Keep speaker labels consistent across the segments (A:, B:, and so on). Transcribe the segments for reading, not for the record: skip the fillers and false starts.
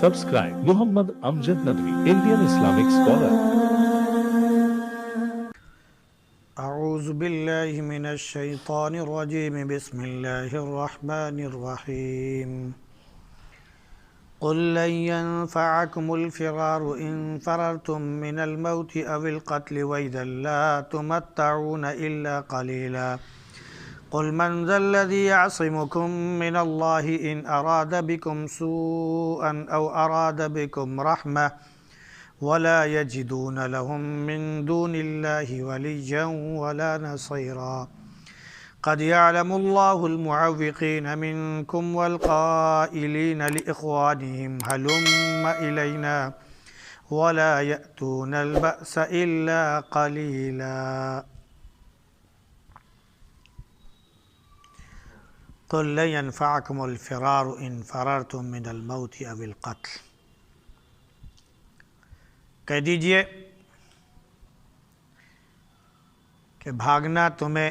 A: Subscribe Muhammad Amjad Nadwi, Indian Islamic scholar.
B: أعوذ بالله من الشيطان الرجيم بسم الله الرحمن الرحيم قل لن ينفعكم الفرار إن فررتم من الموت أو القتل وإذا لا تمتعون إلا قليلا قل من ذا الذي يعصمكم من الله إن أراد بكم سوءا أو أراد بكم رحمة ولا يجدون لهم من دون الله وليا ولا نصيرا قد يعلم الله المعوقين منكم والقائلين لإخوانهم هلم إلينا ولا يأتون البأس إلا قليلا قل لن ينفعكم الفرار إن فررتم من الموت أو القتل کہہ دیجئے کہ بھاگنا تمہیں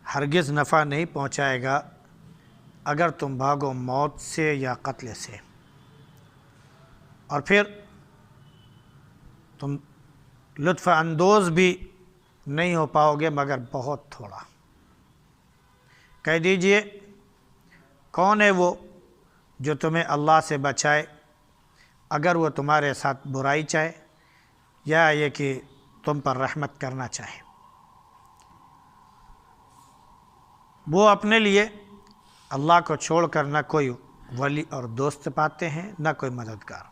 B: ہرگز نفع نہیں پہنچائے گا اگر تم بھاگو موت سے یا قتل سے، اور پھر تم لطف اندوز بھی نہیں ہو پاؤ گے مگر بہت تھوڑا۔ کہہ دیجئے کون ہے وہ جو تمہیں اللہ سے بچائے اگر وہ تمہارے ساتھ برائی چاہے یا یہ کہ تم پر رحمت کرنا چاہے۔ وہ اپنے لیے اللہ کو چھوڑ کر نہ کوئی ولی اور دوست پاتے ہیں نہ کوئی مددگار۔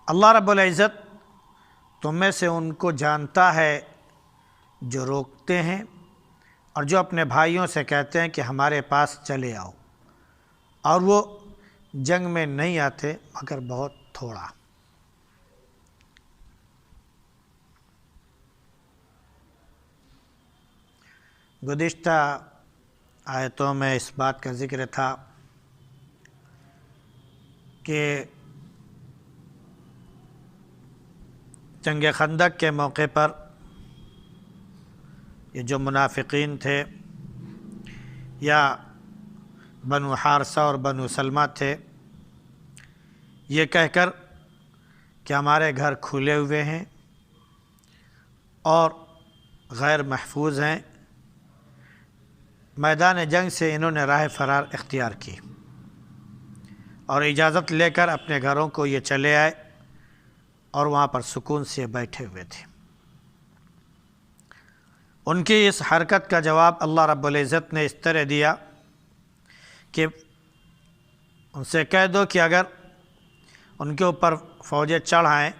B: اللہ رب العزت تم میں سے ان کو جانتا ہے جو روکتے ہیں اور جو اپنے بھائیوں سے کہتے ہیں کہ ہمارے پاس چلے آؤ، اور وہ جنگ میں نہیں آتے مگر بہت تھوڑا۔ گزشتہ آیتوں میں اس بات کا ذکر تھا کہ جنگ خندق کے موقع پر یہ جو منافقین تھے یا بنو حارثہ اور بنو سلمہ تھے، یہ کہہ کر کہ ہمارے گھر کھلے ہوئے ہیں اور غیر محفوظ ہیں، میدان جنگ سے انہوں نے راہ فرار اختیار کی اور اجازت لے کر اپنے گھروں کو یہ چلے آئے اور وہاں پر سکون سے بیٹھے ہوئے تھے۔ ان کی اس حرکت کا جواب اللہ رب العزت نے اس طرح دیا کہ ان سے کہہ دو کہ اگر ان کے اوپر فوجیں چڑھ آئیں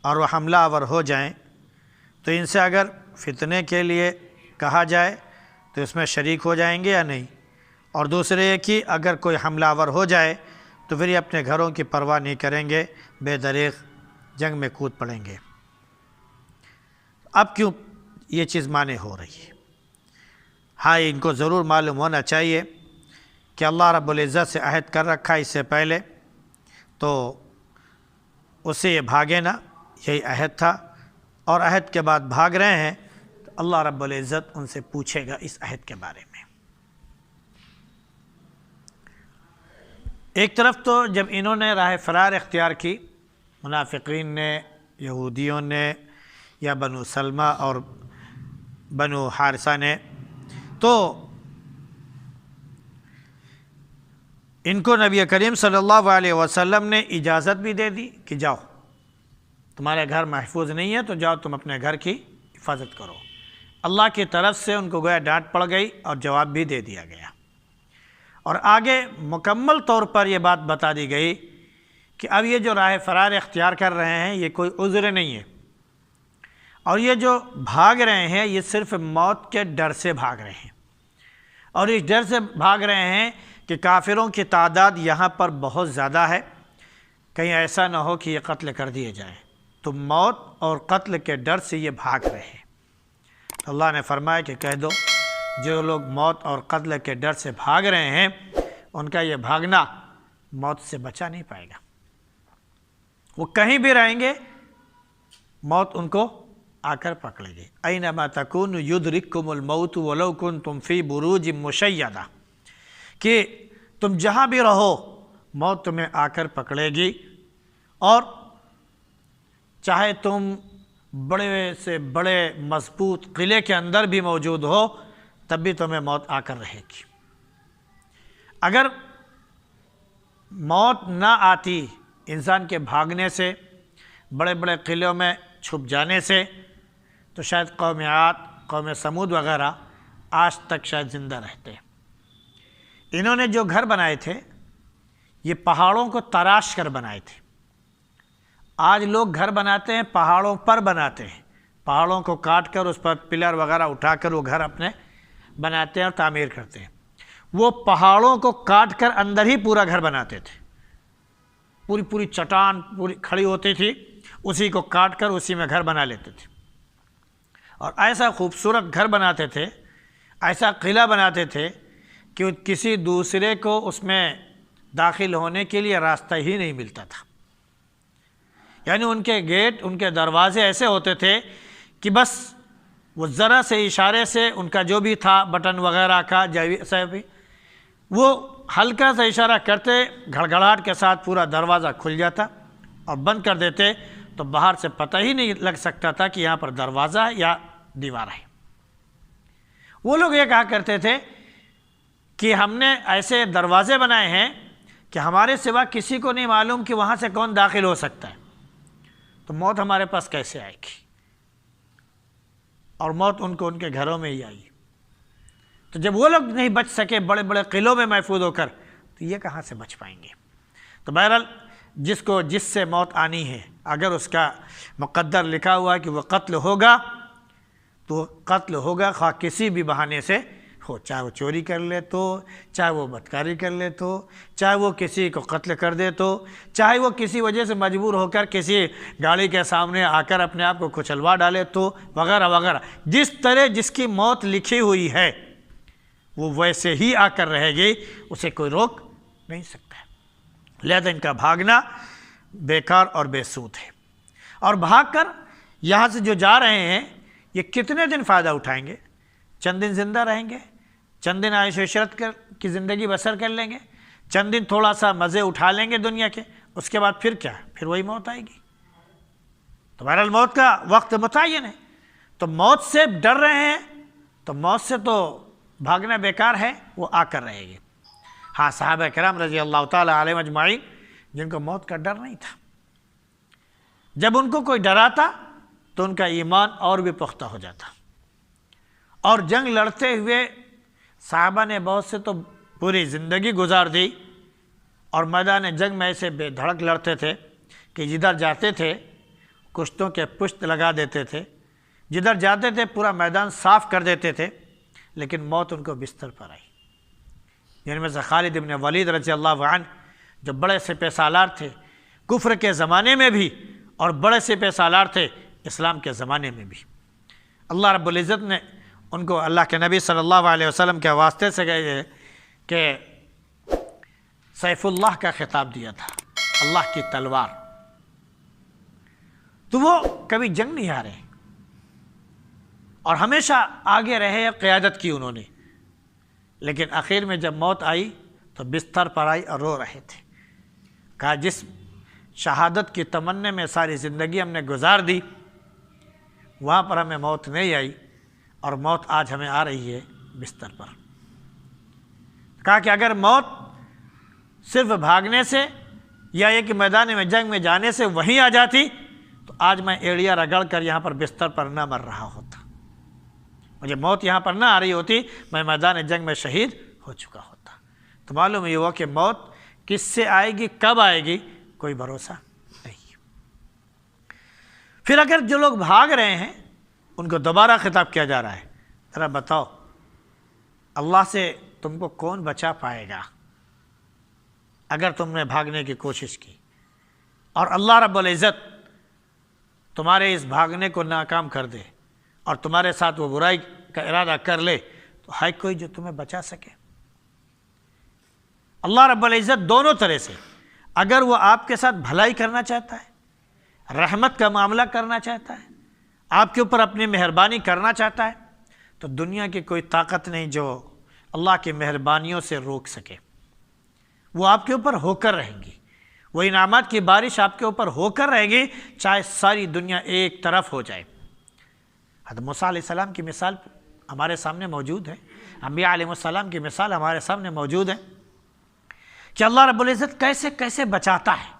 B: اور وہ حملہ آور ہو جائیں تو ان سے اگر فتنے کے لیے کہا جائے تو اس میں شریک ہو جائیں گے یا نہیں، اور دوسرے یہ کہ اگر کوئی حملہ آور ہو جائے تو پھر یہ اپنے گھروں کی پرواہ نہیں کریں گے، بے دریغ جنگ میں کود پڑیں گے۔ اب کیوں یہ چیز مانے ہو رہی ہے؟ ہاں، ان کو ضرور معلوم ہونا چاہیے کہ اللہ رب العزت سے عہد کر رکھا اس سے پہلے، تو اس سے یہ بھاگے نا، یہی عہد تھا، اور عہد کے بعد بھاگ رہے ہیں تو اللہ رب العزت ان سے پوچھے گا اس عہد کے بارے میں۔ ایک طرف تو جب انہوں نے راہ فرار اختیار کی، منافقین نے، یہودیوں نے یا بنو سلمہ اور بنو حارثہ نے، تو ان کو نبی کریم صلی اللہ علیہ وسلم نے اجازت بھی دے دی کہ جاؤ، تمہارے گھر محفوظ نہیں ہے تو جاؤ تم اپنے گھر کی حفاظت کرو۔ اللہ کی طرف سے ان کو گویا ڈانٹ پڑ گئی اور جواب بھی دے دیا گیا، اور آگے مکمل طور پر یہ بات بتا دی گئی کہ اب یہ جو راہ فرار اختیار کر رہے ہیں یہ کوئی عذر نہیں ہے، اور یہ جو بھاگ رہے ہیں یہ صرف موت کے ڈر سے بھاگ رہے ہیں، اور اس ڈر سے بھاگ رہے ہیں کہ کافروں کی تعداد یہاں پر بہت زیادہ ہے، کہیں ایسا نہ ہو کہ یہ قتل کر دیے جائیں، تو موت اور قتل کے ڈر سے یہ بھاگ رہے ہیں۔ اللہ نے فرمایا کہ کہہ دو جو لوگ موت اور قتل کے ڈر سے بھاگ رہے ہیں ان کا یہ بھاگنا موت سے بچا نہیں پائے گا، وہ کہیں بھی رہیں گے موت ان کو آ کر پکڑے گی۔ اینما تکونوا یدرککم الموت ولو کنتم فی بروج مشیدہ، کہ تم جہاں بھی رہو موت تمہیں آ کر پکڑے گی، اور چاہے تم بڑے سے بڑے مضبوط قلعے کے اندر بھی موجود ہو تب بھی تمہیں موت آ کر رہے گی۔ اگر موت نہ آتی انسان کے بھاگنے سے، بڑے بڑے قلعوں میں چھپ جانے سے، تو شاید قوم عاد، قوم سمود وغیرہ آج تک شاید زندہ رہتے۔ انہوں نے جو گھر بنائے تھے یہ پہاڑوں کو تراش کر بنائے تھے۔ آج لوگ گھر بناتے ہیں پہاڑوں پر بناتے ہیں، پہاڑوں کو کاٹ کر اس پر پلر وغیرہ اٹھا کر وہ گھر اپنے بناتے ہیں اور تعمیر کرتے ہیں۔ وہ پہاڑوں کو کاٹ کر اندر ہی پورا گھر بناتے تھے، پوری چٹان پوری کھڑی ہوتی تھی، اسی کو کاٹ کر اسی میں گھر بنا لیتے تھے، اور ایسا خوبصورت گھر بناتے تھے، ایسا قلعہ بناتے تھے کہ کسی دوسرے کو اس میں داخل ہونے کے لیے راستہ ہی نہیں ملتا تھا۔ یعنی ان کے گیٹ، ان کے دروازے ایسے ہوتے تھے کہ بس وہ ذرا سے اشارے سے ان کا جو بھی تھا بٹن وغیرہ کا وہ ہلکا سا اشارہ کرتے گھڑگھڑاہٹ کے ساتھ پورا دروازہ کھل جاتا اور بند کر دیتے، تو باہر سے پتہ ہی نہیں لگ سکتا تھا کہ یہاں پر دروازہ ہے یا دیوار ہے۔ وہ لوگ یہ کہا کرتے تھے کہ ہم نے ایسے دروازے بنائے ہیں کہ ہمارے سوا کسی کو نہیں معلوم کہ وہاں سے کون داخل ہو سکتا ہے، تو موت ہمارے پاس کیسے آئے گی؟ اور موت ان کو ان کے گھروں میں ہی آئی۔ تو جب وہ لوگ نہیں بچ سکے بڑے بڑے قلعوں میں محفوظ ہو کر، تو یہ کہاں سے بچ پائیں گے؟ تو بہرحال جس کو جس سے موت آنی ہے، اگر اس کا مقدر لکھا ہوا ہے کہ وہ قتل ہوگا تو قتل ہوگا، خواہ کسی بھی بہانے سے ہو، چاہے وہ چوری کر لے تو، چاہے وہ بدکاری کر لے تو، چاہے وہ کسی کو قتل کر دے تو، چاہے وہ کسی وجہ سے مجبور ہو کر کسی گاڑی کے سامنے آ کر اپنے آپ کو کچلوا ڈالے تو، وغیرہ وغیرہ۔ جس طرح جس کی موت لکھی ہوئی ہے وہ ویسے ہی آ کر رہے گی، اسے کوئی روک نہیں سکتا ہے۔ لہذا ان کا بھاگنا بیکار اور بے سود ہے، اور بھاگ کر یہاں سے جو جا رہے ہیں یہ کتنے دن فائدہ اٹھائیں گے؟ چند دن زندہ رہیں گے، چند دن عیش و عشرت کی زندگی بسر کر لیں گے، چند دن تھوڑا سا مزے اٹھا لیں گے دنیا کے، اس کے بعد پھر کیا؟ پھر وہی موت آئے گی۔ تو بہرحال موت کا وقت متعین ہے، تو موت سے ڈر رہے ہیں تو موت سے تو بھاگنا بیکار ہے، وہ آ کر رہے گی۔ ہاں، صحابہ کرام رضی اللہ تعالیٰ علیہم اجمعین جن کو موت کا ڈر نہیں تھا، جب ان کو کوئی ڈراتا تو ان کا ایمان اور بھی پختہ ہو جاتا، اور جنگ لڑتے ہوئے صحابہ نے بہت سے تو پوری زندگی گزار دی، اور میدان جنگ میں ایسے بے دھڑک لڑتے تھے کہ جدھر جاتے تھے کشتوں کے پشت لگا دیتے تھے، جدھر جاتے تھے پورا میدان صاف کر دیتے تھے، لیکن موت ان کو بستر پر آئی۔ جن میں سے خالد بن ولید رضی اللہ عنہ جو بڑے سپہ سالار تھے کفر کے زمانے میں بھی، اور بڑے سپہ سالار تھے اسلام کے زمانے میں بھی۔ اللہ رب العزت نے ان کو اللہ کے نبی صلی اللہ علیہ وسلم کے واسطے سے گئے کہ سیف اللہ کا خطاب دیا تھا، اللہ کی تلوار۔ تو وہ کبھی جنگ نہیں ہارے اور ہمیشہ آگے رہے، قیادت کی انہوں نے، لیکن آخر میں جب موت آئی تو بستر پر آئی اور رو رہے تھے۔ کہا جس شہادت کی تمنا میں ساری زندگی ہم نے گزار دی، وہاں پر ہمیں موت نہیں آئی، اور موت آج ہمیں آ رہی ہے بستر پر۔ کہا کہ اگر موت صرف بھاگنے سے یا یہ کہ میدان میں جنگ میں جانے سے وہیں آ جاتی تو آج میں ایڑیا رگڑ کر یہاں پر بستر پر نہ مر رہا ہوتا، مجھے موت یہاں پر نہ آ رہی ہوتی، میں میدان جنگ میں شہید ہو چکا ہوتا۔ تو معلوم یہ ہوا کہ موت کس سے آئے گی، کب آئے گی، کوئی بھروسہ نہیں۔ پھر اگر جو لوگ بھاگ رہے ہیں ان کو دوبارہ خطاب کیا جا رہا ہے، ذرا بتاؤ اللہ سے تم کو کون بچا پائے گا اگر تم نے بھاگنے کی کوشش کی، اور اللہ رب العزت تمہارے اس بھاگنے کو ناکام کر دے اور تمہارے ساتھ وہ برائی کا ارادہ کر لے، تو ہے کوئی جو تمہیں بچا سکے؟ اللہ رب العزت دونوں طرح سے، اگر وہ آپ کے ساتھ بھلائی کرنا چاہتا ہے، رحمت کا معاملہ کرنا چاہتا ہے، آپ کے اوپر اپنی مہربانی کرنا چاہتا ہے، تو دنیا کی کوئی طاقت نہیں جو اللہ کی مہربانیوں سے روک سکے۔ وہ آپ کے اوپر ہو کر رہیں گی، وہ انعامات کی بارش آپ کے اوپر ہو کر رہے گی، چاہے ساری دنیا ایک طرف ہو جائے۔ حضرت موسیٰ علیہ السلام کی مثال ہمارے سامنے موجود ہے، انبیاء علیہ السلام کی مثال ہمارے سامنے موجود ہے کہ اللہ رب العزت کیسے کیسے بچاتا ہے۔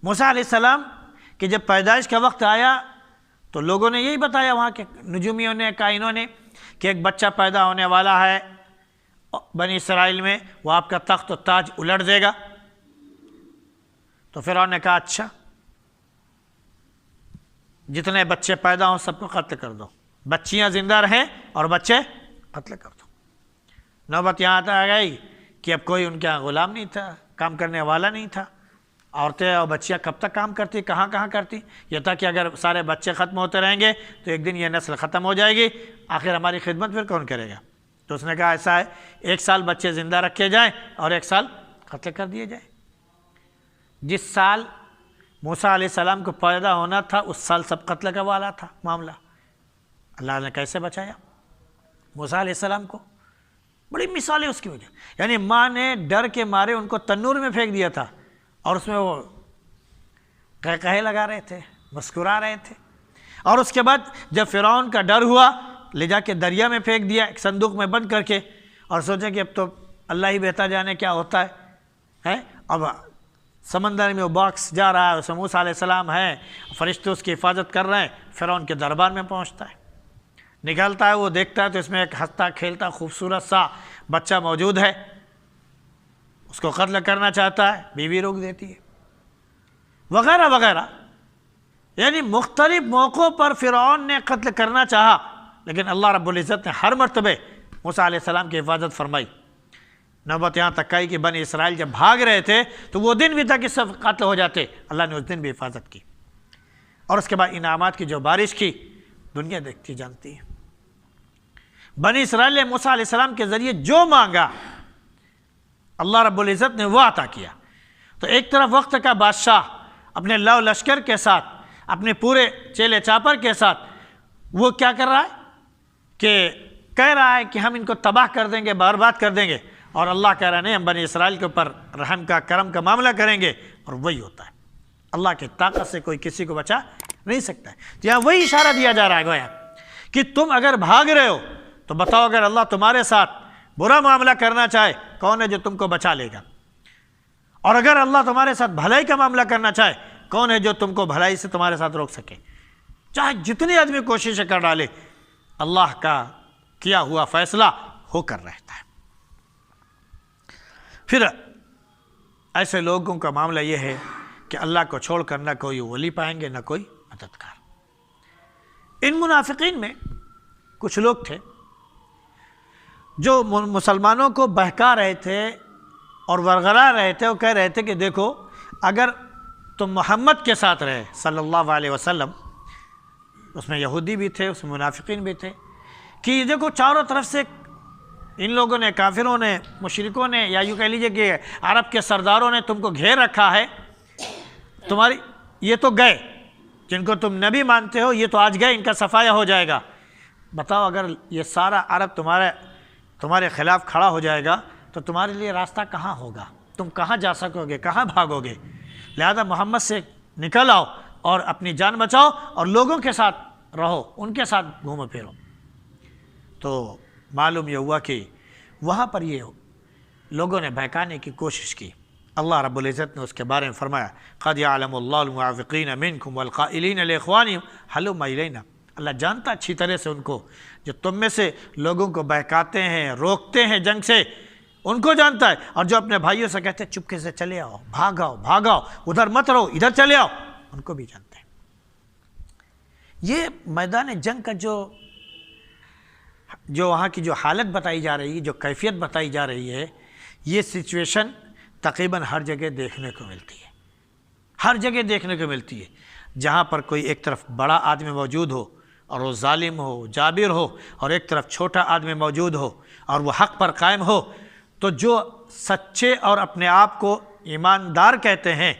B: موسیٰ علیہ السلام کہ جب پیدائش کا وقت آیا تو لوگوں نے یہی بتایا، وہاں کے نجومیوں نے، کائنوں نے، کہ ایک بچہ پیدا ہونے والا ہے بنی اسرائیل میں، وہ آپ کا تخت و تاج الٹ دے گا۔ تو فرعون نے کہا اچھا، جتنے بچے پیدا ہوں سب کو قتل کر دو، بچیاں زندہ رہیں اور بچے قتل کر دو۔ نوبت یہاں تک آ گئی کہ اب کوئی ان کا غلام نہیں تھا، کام کرنے والا نہیں تھا۔ عورتیں اور بچیاں کب تک کام کرتی، کہاں کرتی؟ یہ تھا کہ اگر سارے بچے ختم ہوتے رہیں گے تو ایک دن یہ نسل ختم ہو جائے گی، آخر ہماری خدمت پھر کون کرے گا؟ تو اس نے کہا ایسا ہے، 1 سال بچے زندہ رکھے جائیں اور 1 سال قتل کر دیے جائیں۔ جس سال موسیٰ علیہ السلام کو پیدا ہونا تھا اس سال سب قتل کا والا تھا معاملہ۔ اللہ نے کیسے بچایا موسیٰ علیہ السلام کو؟ بڑی مثالیں اس کی وجہ، یعنی ماں نے ڈر کے مارے ان کو تنور میں پھینک دیا تھا اور اس میں وہ قہقہے لگا رہے تھے، مسکرا رہے تھے، اور اس کے بعد جب فرعون کا ڈر ہوا لے جا کے دریا میں پھینک دیا، ایک صندوق میں بند کر کے، اور سوچیں کہ اب تو اللہ ہی بہتر جانے کیا ہوتا ہے۔ اب سمندر میں وہ باکس جا رہا ہے، اس میں موسیٰ علیہ السلام ہے، فرشتے اس کی حفاظت کر رہے ہیں، فرعون کے دربار میں پہنچتا ہے، نکلتا ہے، وہ دیکھتا ہے تو اس میں ایک ہنستا کھیلتا خوبصورت سا بچہ موجود ہے، اس کو قتل کرنا چاہتا ہے، بیوی روک دیتی ہے، وغیرہ وغیرہ۔ یعنی مختلف موقعوں پر فرعون نے قتل کرنا چاہا، لیکن اللہ رب العزت نے ہر مرتبہ موسیٰ علیہ السلام کی حفاظت فرمائی۔ نوبت یہاں تک آئی کہ بنی اسرائیل جب بھاگ رہے تھے تو وہ دن بھی تھا کہ سب قتل ہو جاتے، اللہ نے اس دن بھی حفاظت کی، اور اس کے بعد انعامات کی جو بارش کی دنیا دیکھتی جانتی ہے۔ بنی اسرائیل نے موسیٰ علیہ السلام کے ذریعے جو مانگا اللہ رب العزت نے وہ عطا کیا۔ تو ایک طرف وقت کا بادشاہ اپنے لو لشکر کے ساتھ، اپنے پورے چیلے چاپر کے ساتھ وہ کیا کر رہا ہے کہ کہہ رہا ہے کہ ہم ان کو تباہ کر دیں گے، برباد کر دیں گے، اور اللہ کہہ رہا ہے نہیں، ہم بنی اسرائیل کے اوپر رحم کا، کرم کا معاملہ کریں گے، اور وہی ہوتا ہے۔ اللہ کی طاقت سے کوئی کسی کو بچا نہیں سکتا ہے۔ تو یہاں وہی اشارہ دیا جا رہا ہے گویا کہ تم اگر بھاگ رہے ہو تو بتاؤ اگر اللہ تمہارے ساتھ برا معاملہ کرنا چاہے کون ہے جو تم کو بچا لے گا، اور اگر اللہ تمہارے ساتھ بھلائی کا معاملہ کرنا چاہے کون ہے جو تم کو بھلائی سے تمہارے ساتھ روک سکے؟ چاہے جتنی آدمی کوشش کر ڈالے، اللہ کا کیا ہوا فیصلہ ہو کر رہتا ہے۔ پھر ایسے لوگوں کا معاملہ یہ ہے کہ اللہ کو چھوڑ کر نہ کوئی ولی پائیں گے نہ کوئی مددگار۔ ان منافقین میں کچھ لوگ تھے جو مسلمانوں کو بہکا رہے تھے اور ورغلا رہے تھے، وہ کہہ رہے تھے کہ دیکھو اگر تم محمد کے ساتھ رہے صلی اللہ علیہ وسلم، اس میں یہودی بھی تھے، اس میں منافقین بھی تھے، کہ دیکھو چاروں طرف سے ان لوگوں نے، کافروں نے، مشرکوں نے، یا یوں کہہ لیجئے کہ عرب کے سرداروں نے تم کو گھیر رکھا ہے، تمہاری یہ تو گئے، جن کو تم نبی مانتے ہو یہ تو آج گئے، ان کا صفایہ ہو جائے گا۔ بتاؤ اگر یہ سارا عرب تمہارے خلاف کھڑا ہو جائے گا تو تمہارے لیے راستہ کہاں ہوگا؟ تم کہاں جا سکو گے؟ کہاں بھاگو گے؟ لہذا محمد سے نکل آؤ اور اپنی جان بچاؤ اور لوگوں کے ساتھ رہو، ان کے ساتھ گھومو پھرو۔ تو معلوم یہ ہوا کہ وہاں پر یہ لوگوں نے بہکانے کی کوشش کی۔ اللہ رب العزت نے اس کے بارے میں فرمایا قَدْ يَعْلَمُ اللَّهُ الْمُعَوِّقِينَ مِنْكُمْ وَالْقَائِلِينَ لِإِخْوَانِهِمْ هَلُمَّ إِلَيْنَا۔ اللہ جانتا اچھی طرح سے ان کو جو تم میں سے لوگوں کو بہکاتے ہیں، روکتے ہیں جنگ سے، ان کو جانتا ہے، اور جو اپنے بھائیوں سے کہتے ہیں چپکے سے چلے آؤ، بھاگاؤ، ادھر مت رہو، ادھر چلے آؤ، ان کو بھی جانتے ہیں۔ یہ میدان جنگ کا جو وہاں کی جو حالت بتائی جا رہی ہے، جو کیفیت بتائی جا رہی ہے، یہ سچویشن تقریباً ہر جگہ دیکھنے کو ملتی ہے، ہر جگہ دیکھنے کو ملتی ہے۔ جہاں پر کوئی ایک طرف بڑا آدمی موجود ہو اور وہ ظالم ہو، جابر ہو، اور ایک طرف چھوٹا آدمی موجود ہو اور وہ حق پر قائم ہو، تو جو سچے اور اپنے آپ کو ایماندار کہتے ہیں،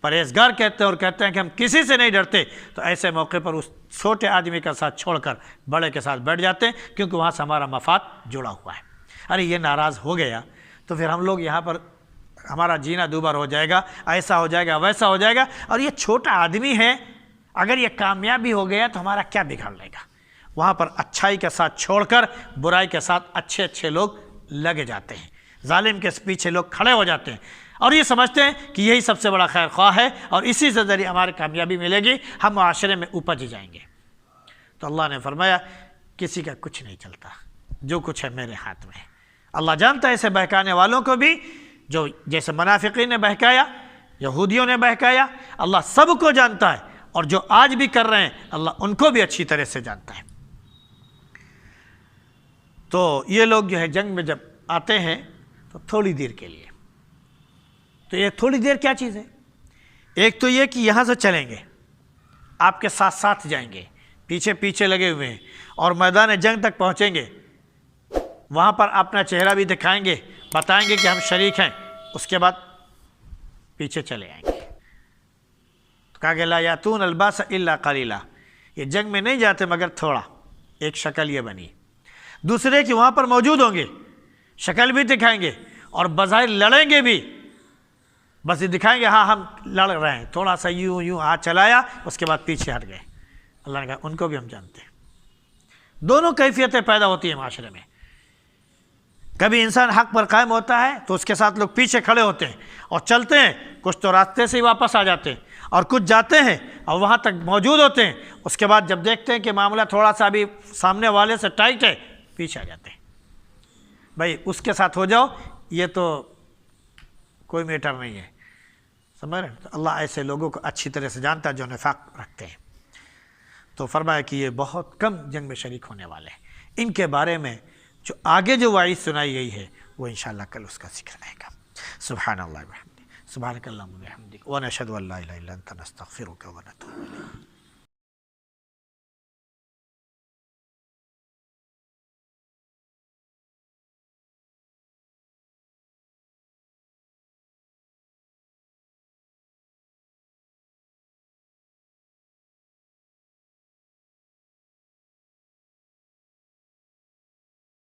B: پرہیزگار کہتے ہیں، اور کہتے ہیں کہ ہم کسی سے نہیں ڈرتے، تو ایسے موقع پر اس چھوٹے آدمی کا ساتھ چھوڑ کر بڑے کے ساتھ بیٹھ جاتے ہیں، کیونکہ وہاں سے ہمارا مفاد جڑا ہوا ہے۔ ارے یہ ناراض ہو گیا تو پھر ہم لوگ یہاں پر ہمارا جینا دوبار ہو جائے گا، ایسا ہو جائے گا، ویسا ہو جائے گا، اور یہ چھوٹا آدمی ہے، اگر یہ کامیاب بھی ہو گیا تو ہمارا کیا بگاڑ لے گا؟ وہاں پر اچھائی کے ساتھ چھوڑ کر برائی کے ساتھ اچھے اچھے لوگ لگے جاتے ہیں، ظالم کے پیچھے لوگ کھڑے ہو جاتے ہیں اور یہ سمجھتے ہیں کہ یہی سب سے بڑا خیر خواہ ہے اور اسی سے ذریعے ہماری کامیابی ملے گی، ہم معاشرے میں اپج جائیں گے۔ تو اللہ نے فرمایا کسی کا کچھ نہیں چلتا، جو کچھ ہے میرے ہاتھ میں ہے۔ اللہ جانتا ہے ایسے بہکانے والوں کو بھی، جو جیسے منافقین نے بہکایا، یہودیوں نے بہکایا، اللہ سب کو جانتا ہے، اور جو آج بھی کر رہے ہیں اللہ ان کو بھی اچھی طرح سے جانتا ہے۔ تو یہ لوگ جو ہے جنگ میں جب آتے ہیں تو تھوڑی دیر کے لیے، تو یہ تھوڑی دیر کیا چیز ہے؟ ایک تو یہ کہ یہاں سے چلیں گے، آپ کے ساتھ ساتھ جائیں گے، پیچھے پیچھے لگے ہوئے ہیں، اور میدان جنگ تک پہنچیں گے، وہاں پر اپنا چہرہ بھی دکھائیں گے، بتائیں گے کہ ہم شریک ہیں، اس کے بعد پیچھے چلے آئیں گے۔ تو کہا کہ لا یاتون الباس الا قلیلا، یہ جنگ میں نہیں جاتے مگر تھوڑا، ایک شکل یہ بنی۔ دوسرے کہ وہاں پر موجود ہوں گے، شکل بھی دکھائیں گے اور بظاہر لڑیں گے بھی، بس یہ دکھائیں گے ہاں ہم لڑ رہے ہیں، تھوڑا سا یوں یوں ہاتھ چلایا، اس کے بعد پیچھے ہٹ گئے۔ اللہ نے کہا ان کو بھی ہم جانتے ہیں۔ دونوں کیفیتیں پیدا ہوتی ہیں معاشرے میں، کبھی انسان حق پر قائم ہوتا ہے تو اس کے ساتھ لوگ پیچھے کھڑے ہوتے ہیں اور چلتے ہیں، کچھ تو راستے سے ہی واپس آ جاتے ہیں اور کچھ جاتے ہیں اور وہاں تک موجود ہوتے ہیں، اس کے بعد جب دیکھتے ہیں کہ معاملہ تھوڑا سا بھی سامنے والے سے ٹائٹ ہے، پیچھے آ جاتے ہیں۔ بھائی اس کے ساتھ ہو جاؤ، یہ تو کوئی میٹر نہیں ہے، سمجھ رہے ہیں؟ تو اللہ ایسے لوگوں کو اچھی طرح سے جانتا ہے جو نفاق رکھتے ہیں۔ تو فرمایا کہ یہ بہت کم جنگ میں شریک ہونے والے ہیں۔ ان کے بارے میں جو آگے جو وعید سنائی گئی ہے وہ انشاءاللہ کل اس کا ذکر رہے گا۔ سبحان اللہ وبحمدہ، سبحانک اللہم وبحمدک، ونشہد ان لا الہ الا انت نستغفرک ونتوب الیک۔